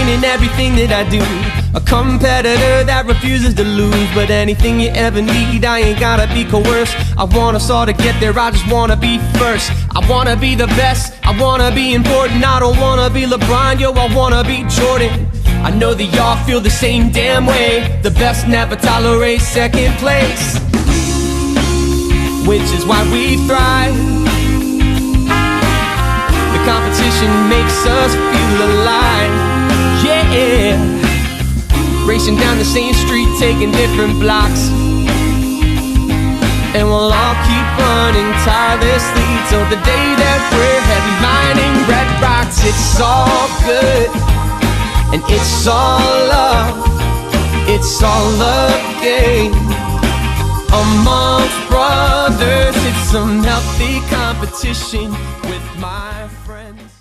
winning in everything that I do. A competitor that refuses to lose. But anything you ever need, I ain't gotta be coerced. I want us all to get there, I just wanna be first. I wanna be the best, I wanna be important. I don't wanna be LeBron, yo, I wanna be Jordan. I know that y'all feel the same damn way. The best never tolerate second place, which is why we thrive. The competition makes us feel alive. Yeah, racing down the same street, taking different blocks, and we'll all keep running tirelessly till the day that we're headlining Red Rocks. It's all good and it's all love, it's all a game amongst brothers. It's some healthy competition.